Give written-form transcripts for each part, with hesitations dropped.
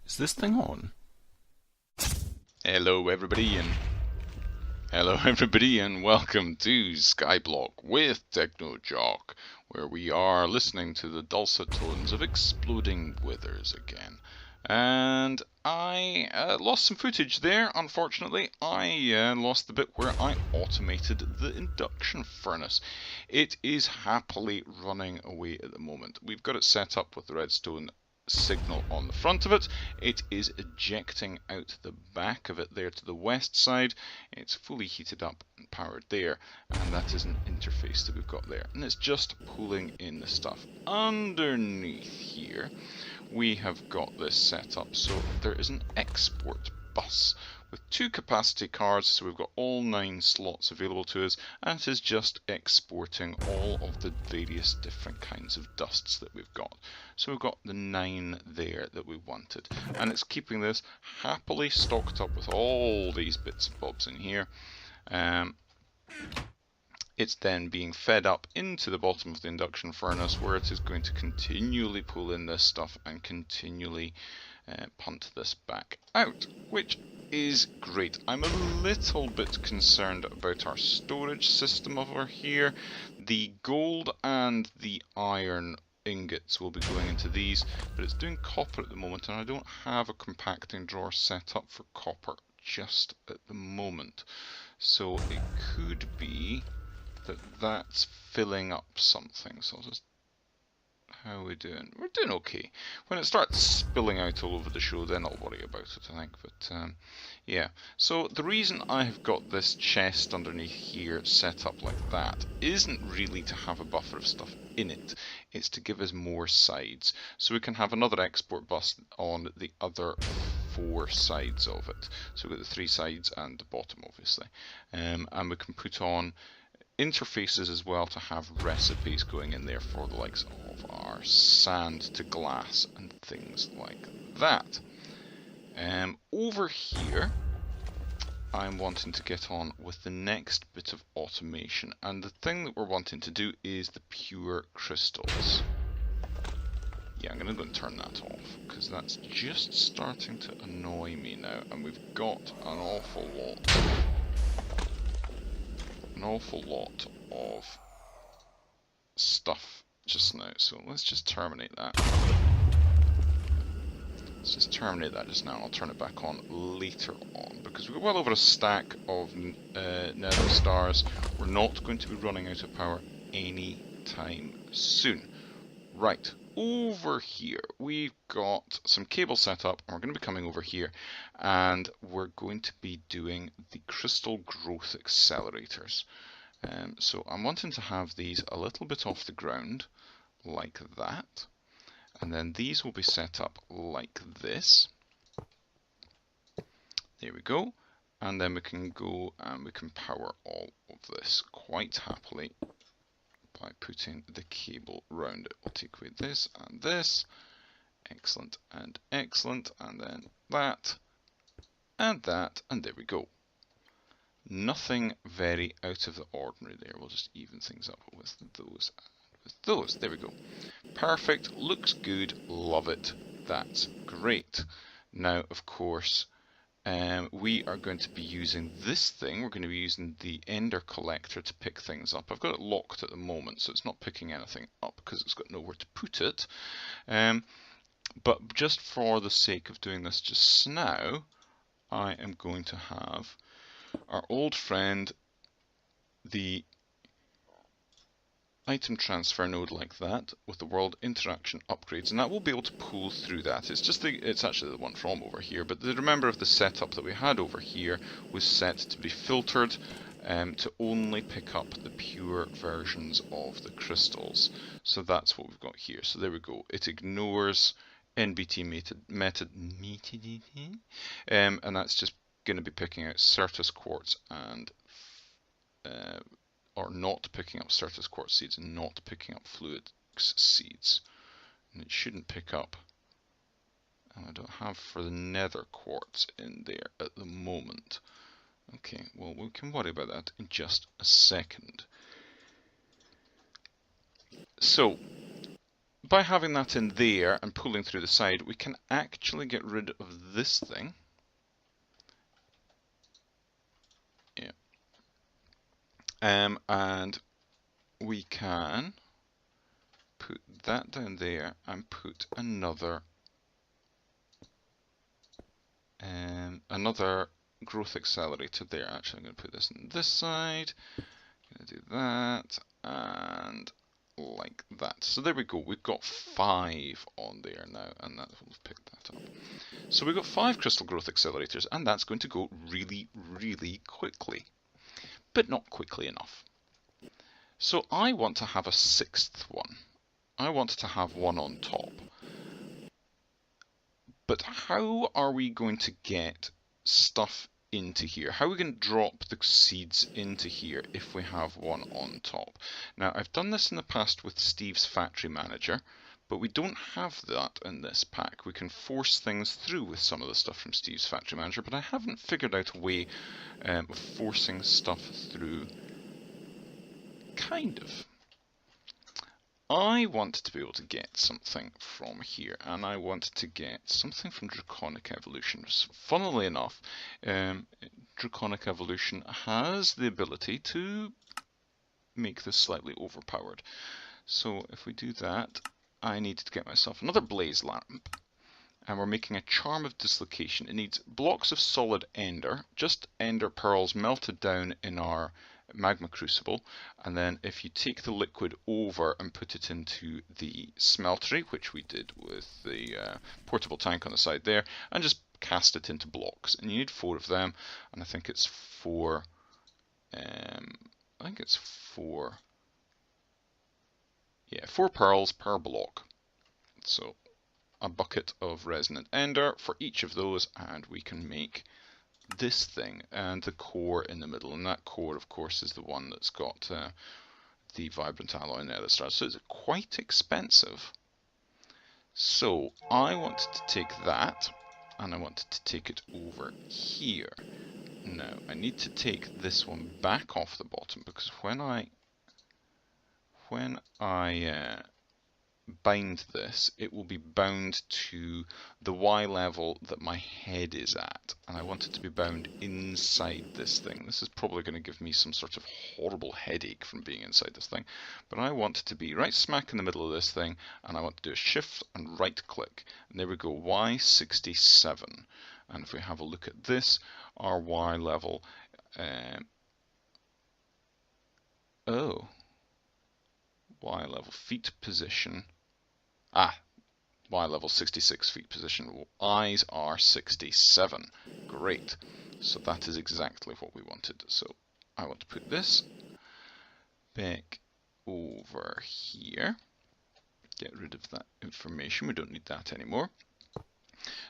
Is this thing on? Hello everybody and welcome to Skyblock with TechnoJock, where we are listening to the dulcet tones of exploding withers again. And I lost some footage there, unfortunately. I lost the bit where I automated the induction furnace. It is happily running away at the moment. We've got it set up with the redstone signal on the front of it. It is ejecting out the back of it there to the west side. It's fully heated up and powered there, and that is an interface that we've got there, and it's just pulling in the stuff. Underneath here we have got this set up so there is an export bus with 2 capacity cards, so we've got all 9 slots available to us, and it is just exporting all of the various different kinds of dusts that we've got. So we've got the 9 there that we wanted, and it's keeping this happily stocked up with all these bits and bobs in here. It's then being fed up into the bottom of the induction furnace, where it is going to continually pull in this stuff and continually punt this back out, which is great. I'm a little bit concerned about our storage system over here. The gold and the iron ingots will be going into these, but it's doing copper at the moment, and I don't have a compacting drawer set up for copper just at the moment. So it could be that that's filling up something. So I'll just... How are we doing? We're doing okay. When it starts spilling out all over the show, then I'll worry about it, I think. But yeah, so the reason I have got this chest underneath here set up like that isn't really to have a buffer of stuff in it. It's to give us more sides, so we can have another export bus on the other 4 sides of it. So we've got the 3 sides and the bottom, obviously, and we can put on interfaces as well to have recipes going in there for the likes of our sand to glass and things like that. Over here I'm wanting to get on with the next bit of automation, and the thing that we're wanting to do is the pure crystals. Yeah, I'm going to go and turn that off because that's just starting to annoy me now, and we've got an awful lot of stuff just now, so let's just terminate that. Let's just terminate that just now, and I'll turn it back on later on, because we've got well over a stack of nether stars. We're not going to be running out of power any time soon. Right, over here we've got some cable set up, and we're going to be coming over here, and we're going to be doing the crystal growth accelerators. So I'm wanting to have these a little bit off the ground, like that, and then these will be set up like this. There we go, and then we can go and we can power all of this quite happily by putting the cable round it. We'll take away this and this. Excellent and excellent, and then that and that, and there we go. Nothing very out of the ordinary there. We'll just even things up with those and with those. There we go. Perfect. Looks good. Love it. That's great. Now, of course, we are going to be using this thing. We're going to be using the ender collector to pick things up. I've got it locked at the moment, so it's not picking anything up because it's got nowhere to put it. But just for the sake of doing this just now, I am going to have our old friend, the item transfer node like that, with the world interaction upgrades, and that will be able to pull through that. It's actually the one from over here, but remember the setup that we had over here was set to be filtered to only pick up the pure versions of the crystals. So that's what we've got here. So there we go. It ignores NBT metadata, and that's just going to be picking out Certus quartz and or not picking up Certus quartz seeds and not picking up fluid seeds, and it shouldn't pick up, and I don't have for the nether quartz in there at the moment. Okay, well, we can worry about that in just a second. So by having that in there and pulling through the side, we can actually get rid of this thing. Yeah. And we can put that down there and put another growth accelerator there. Actually, I'm going to put this on this side. I'm going to do that and like that. So there we go. We've got 5 on there now, and that will pick that up. So we've got 5 crystal growth accelerators, and that's going to go really, really quickly, but not quickly enough. So I want to have a 6th one. I want to have one on top. But how are we going to get stuff into here? How are we going to drop the seeds into here if we have one on top? Now, I've done this in the past with Steve's Factory Manager, but we don't have that in this pack. We can force things through with some of the stuff from Steve's Factory Manager, but I haven't figured out a way of forcing stuff through. Kind of. I wanted to be able to get something from here, and I wanted to get something from Draconic Evolution. Funnily enough, Draconic Evolution has the ability to make this slightly overpowered. So if we do that, I need to get myself another blaze lamp, and we're making a Charm of Dislocation. It needs blocks of solid ender, just ender pearls melted down in our magma crucible, and then if you take the liquid over and put it into the smeltery, which we did with the portable tank on the side there, and just cast it into blocks, and you need 4 of them, and I think it's 4 4 pearls per block. So a bucket of resonant ender for each of those, and we can make this thing and the core in the middle, and that core of course is the one that's got the vibrant alloy and nether stars, so it's quite expensive. So I wanted to take that and I wanted to take it over here. Now I need to take this one back off the bottom, because when I bind this, it will be bound to the Y level that my head is at, and I want it to be bound inside this thing. This is probably going to give me some sort of horrible headache from being inside this thing, but I want it to be right smack in the middle of this thing, and I want to do a shift and right click, and there we go, Y67. And if we have a look at this, our Y level, Y level feet position. Y level 66 feet position. Eyes are 67. Great. So that is exactly what we wanted. So I want to put this back over here. Get rid of that information. We don't need that anymore.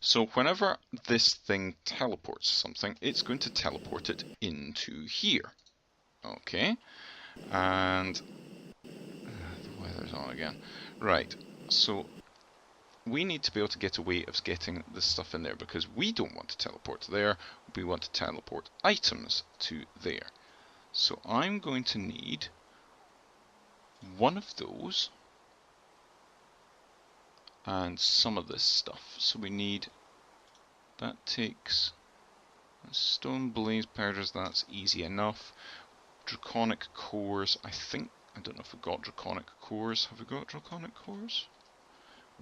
So whenever this thing teleports something, it's going to teleport it into here. Okay. And the weather's on again. Right. So we need to be able to get a way of getting this stuff in there, because we don't want to teleport there, we want to teleport items to there. So I'm going to need one of those and some of this stuff. So we need, that takes stone blaze powders, that's easy enough. Draconic cores, I don't know if we've got draconic cores. Have we got draconic cores?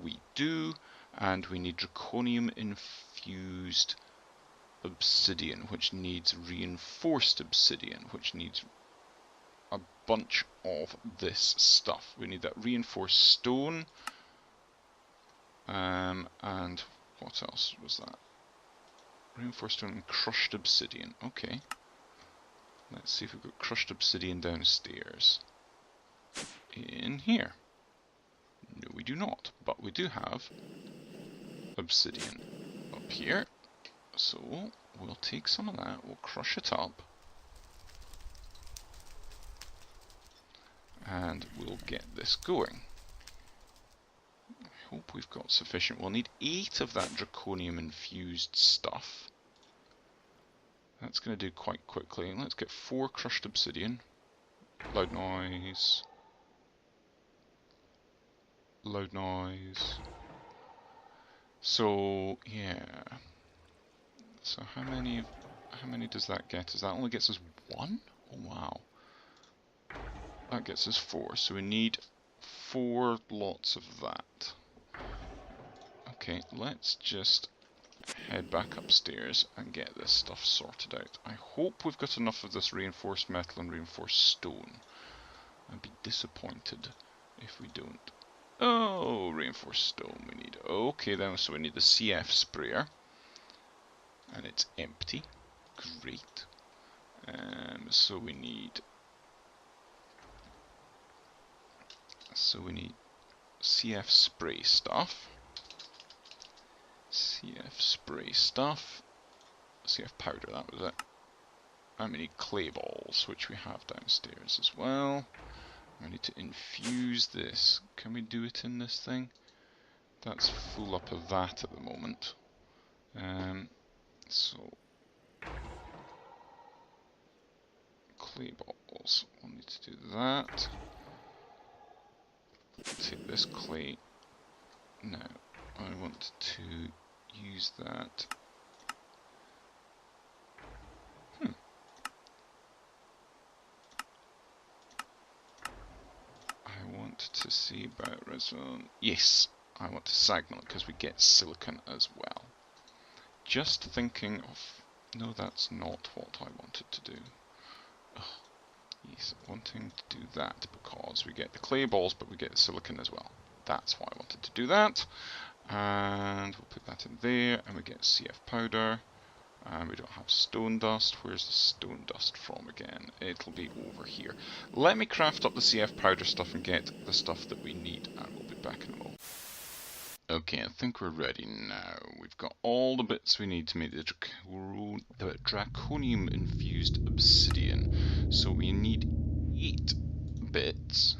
We do, and we need draconium infused obsidian, which needs reinforced obsidian, which needs a bunch of this stuff. We need that reinforced stone, and what else was that? Reinforced stone and crushed obsidian. Okay, let's see if we've got crushed obsidian downstairs. In here. No, we do not, but we do have obsidian up here. So we'll take some of that, we'll crush it up, and we'll get this going. I hope we've got sufficient. We'll need 8 of that draconium infused stuff. That's going to do quite quickly. Let's get 4 crushed obsidian. Loud noise. loud noise. So yeah. So how many does that get us? That only gets us 1? Oh wow. That gets us 4. So we need 4 lots of that. Okay, let's just head back upstairs and get this stuff sorted out. I hope we've got enough of this reinforced metal and reinforced stone. I'd be disappointed if we don't. Oh, reinforced stone we need. Okay then, so we need the CF sprayer. And it's empty. Great. So we need CF spray stuff. CF spray stuff. CF powder, that was it. And we need clay balls, which we have downstairs as well. I need to infuse this. Can we do it in this thing? That's full up of that at the moment. So clay balls. We'll need to do that. Take this clay. Now I want to use that. I want to see about redstone. Yes, I want to signal it because we get silicon as well. Just thinking of... No, that's not what I wanted to do. Oh, yes, wanting to do that because we get the clay balls, but we get silicon as well. That's why I wanted to do that. And we'll put that in there, and we get CF powder. And we don't have stone dust. Where's the stone dust from again? It'll be over here. Let me craft up the CF powder stuff and get the stuff that we need, and we'll be back in a moment. Okay, I think we're ready now. We've got all the bits we need to make the draconium infused obsidian. So we need 8 bits.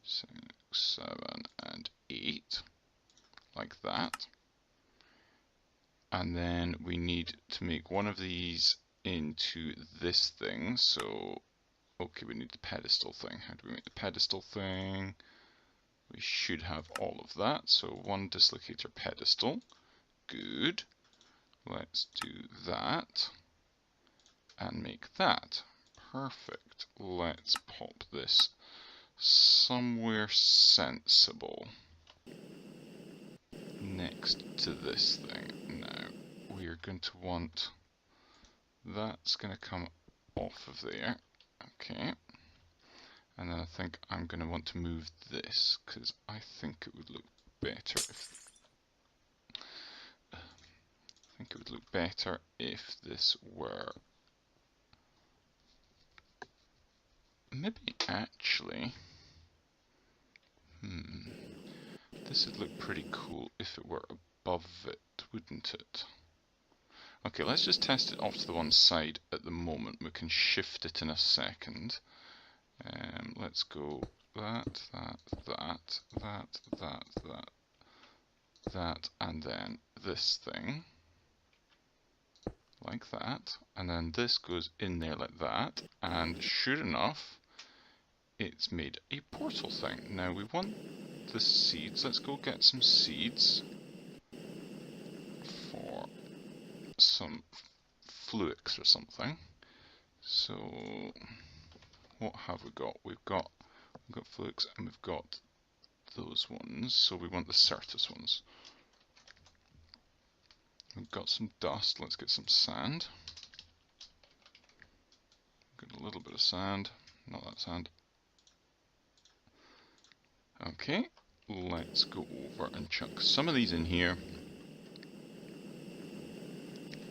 6, 7, and 8. Like that. And then we need to make one of these into this thing. So, okay, we need the pedestal thing. How do we make the pedestal thing? We should have all of that. So 1 dislocator pedestal. Good. Let's do that. And make that. Perfect. Let's pop this somewhere sensible. Next to this thing. Now, we are going to want... That's going to come off of there. Okay. And then I think I'm going to want to move this, because I think it would look better if this were... Maybe actually... This would look pretty cool if it were above it, wouldn't it? Okay, let's just test it off to the one side at the moment. We can shift it in a second. Let's go that, and then this thing, like that, and then this goes in there like that, and sure enough, it's made a portal thing. Now we want the seeds. Let's go get some seeds for some fluix or something. So what have we got? We've got fluix and we've got those ones. So we want the Certus ones. We've got some dust. Let's get some sand. Got a little bit of sand. Not that sand. Okay, let's go over and chuck some of these in here.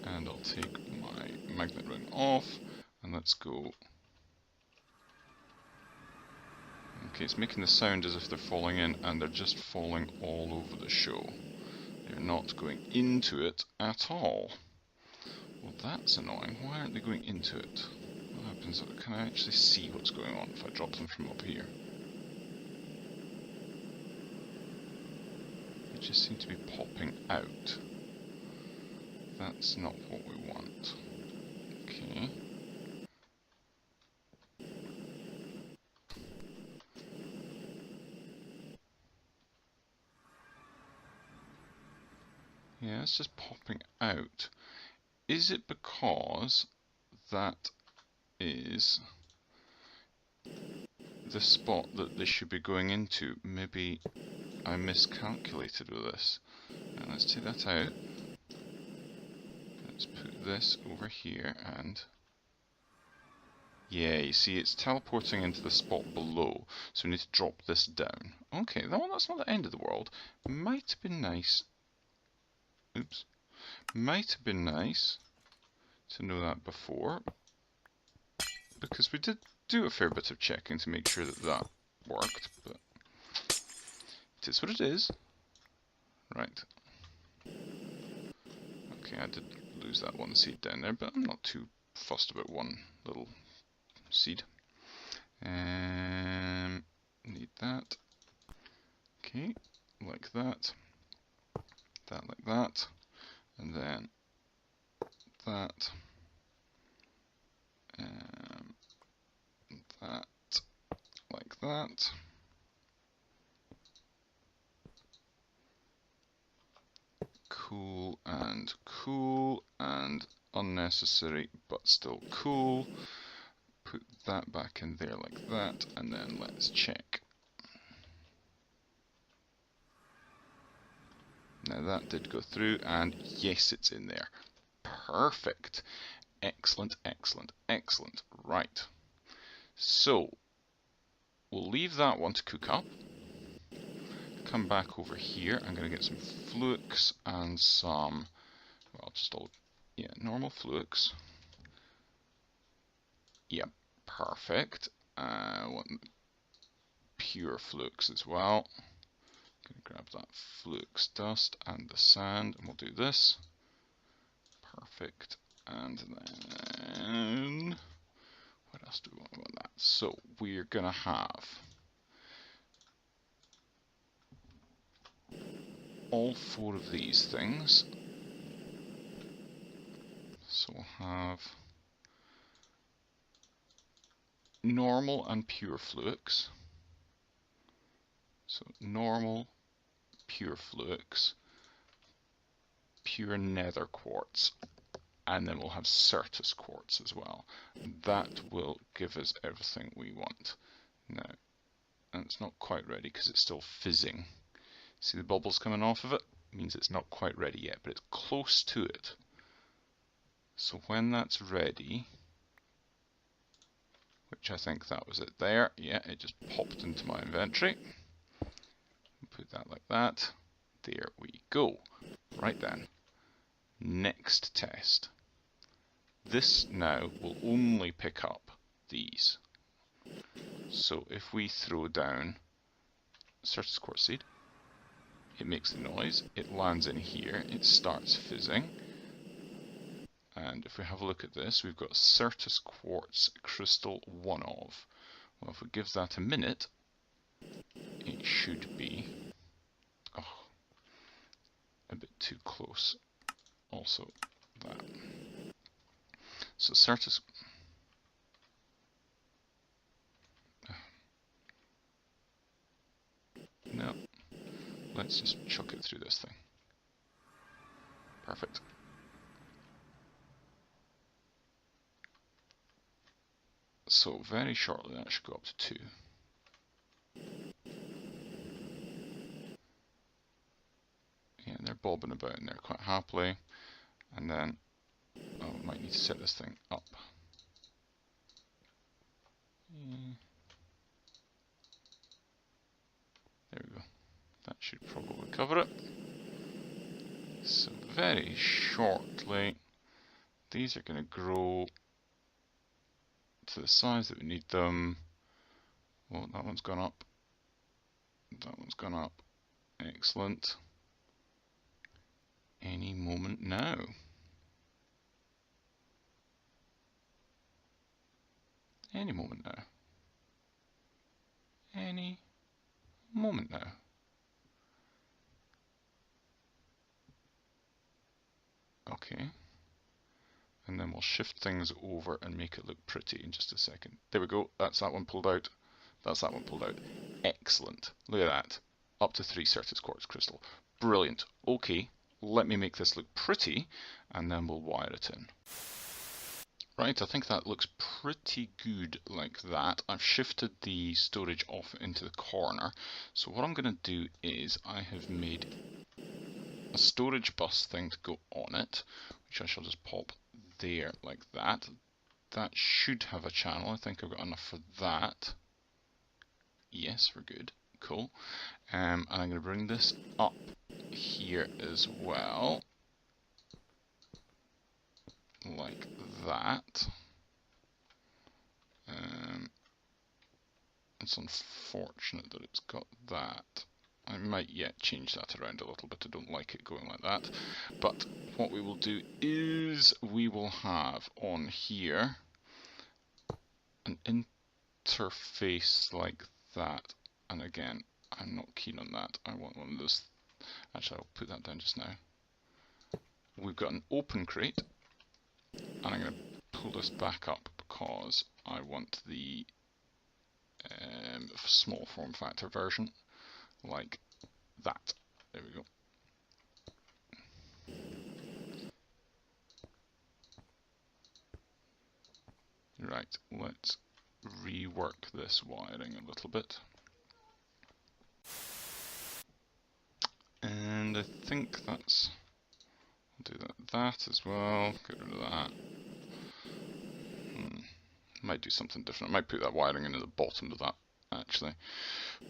And I'll take my magnet ring off, and let's go. Okay, it's making the sound as if they're falling in, and they're just falling all over the show. They're not going into it at all. Well, that's annoying. Why aren't they going into it? What happens? Can I actually see what's going on if I drop them from up here? They just seem to be popping out. That's not what we want. Okay. Yeah, it's just popping out. Is it because that is the spot that this should be going into? Maybe I miscalculated with this. Now let's take that out. Let's put this over here and... yeah, you see it's teleporting into the spot below, so we need to drop this down. Okay, well, that's not the end of the world. Might have been nice... oops. Might have been nice to know that before, because we did do a fair bit of checking to make sure that that worked, but it is what it is. Right. Okay, I did lose that one seed down there, but I'm not too fussed about one little seed. Need that. Okay, like that. That like that. And then that. That like that. Cool and unnecessary but still cool. Put that back in there like that, and then let's check. Now that did go through, and yes, it's in there. Perfect. Excellent, excellent, excellent. Right. So, we'll leave that one to cook up. Come back over here. I'm going to get some flux and some, well, just all, yeah, normal flux. Yep, perfect. I want pure flux as well. Going to grab that flux dust and the sand, and we'll do this. Perfect. And then, what else do we want about that? So, we're going to have all four of these things. So we'll have normal and pure flux. So normal, pure flux, pure nether quartz, and then we'll have Certus quartz as well. That will give us everything we want. Now, and it's not quite ready because it's still fizzing. See the bubbles coming off of it? It means it's not quite ready yet, but it's close to it. So when that's ready, which I think that was it there, yeah, it just popped into my inventory. Put that like that. There we go. Right then. Next test. This now will only pick up these. So if we throw down Certus quartz seed, it makes the noise, it lands in here, it starts fizzing. And if we have a look at this, we've got Certus quartz crystal 1 of. Well, if we give that a minute, it should be a bit too close. Also that. So Certus. No. Let's just chuck it through this thing. Perfect. So very shortly that should go up to 2. Yeah, they're bobbing about in there quite happily. And then, oh, we might need to set this thing up. There we go. That should probably cover it. So very shortly, these are going to grow to the size that we need them. Well, that one's gone up. That one's gone up. Excellent. Any moment now. Any moment now. Any moment now. Okay. And then we'll shift things over and make it look pretty in just a second. There we go. That's that one pulled out. That's that one pulled out. Excellent. Look at that. Up to 3 Certus quartz crystal. Brilliant. Okay, let me make this look pretty, and then we'll wire it in. Right, I think that looks pretty good like that. I've shifted the storage off into the corner. So what I'm going to do is I have made a storage bus thing to go on it, which I shall just pop there like that. That should have a channel. I think I've got enough for that. Yes, we're good. Cool. And I'm going to bring this up here as well. Like that. It's unfortunate that it's got that. I might yet change that around a little bit. I don't like it going like that. But what we will do is we will have on here an interface like that. And again, I'm not keen on that. I want one of those. Actually, I'll put that down just now. We've got an open crate. And I'm going to pull this back up because I want the small form factor version like that. There we go. Right, let's rework this wiring a little bit. And I think that's, I'll do that as well, get rid of that. Might do something different. I might put that wiring in at the bottom of that actually.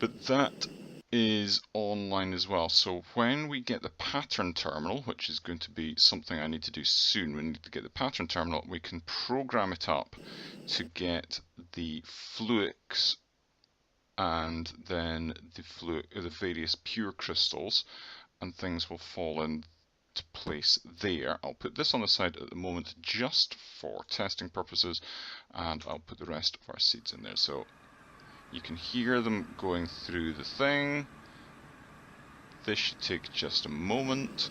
But that is online as well. So when we get the pattern terminal, which is going to be something I need to do soon, we need to get the pattern terminal, we can program it up to get the flux and then the various pure crystals, and things will fall into place there. I'll put this on the side at the moment just for testing purposes, and I'll put the rest of our seeds in there. So you can hear them going through the thing. This should take just a moment.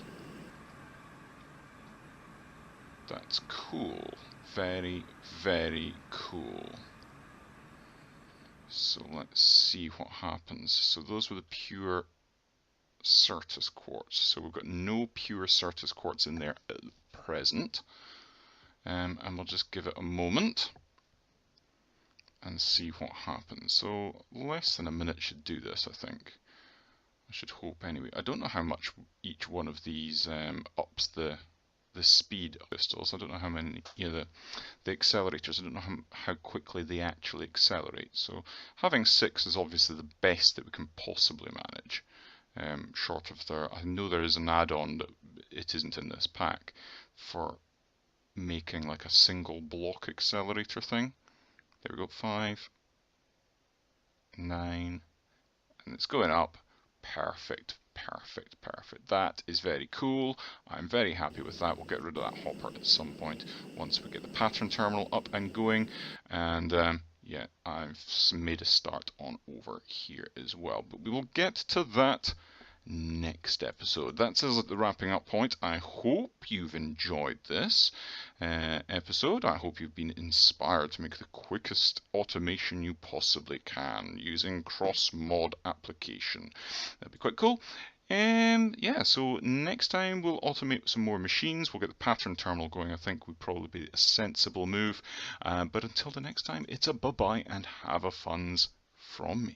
That's cool. Very, very cool. So let's see what happens. So those were the pure Certus quartz. So we've got no pure Certus quartz in there at present. And we'll just give it a moment and see what happens. So less than a minute should do this, I think. I should hope anyway. I don't know how much each one of these ups the speed of crystals. I don't know how many, the accelerators, I don't know how quickly they actually accelerate. So having 6 is obviously the best that we can possibly manage. Short of I know there is an add-on that it isn't in this pack for making like a single block accelerator thing. There we go, 5, 9, and it's going up. Perfect, perfect, perfect. That is very cool. I'm very happy with that. We'll get rid of that hopper at some point once we get the pattern terminal up and going. And yeah, I've made a start on over here as well. But we will get to that next episode. That's us at the wrapping up point. I hope you've enjoyed this episode. I hope you've been inspired to make the quickest automation you possibly can using cross-mod application. That'd be quite cool. And yeah, so next time we'll automate some more machines. We'll get the pattern terminal going. I think would probably be a sensible move. But until the next time, it's a bye-bye and have a funs from me.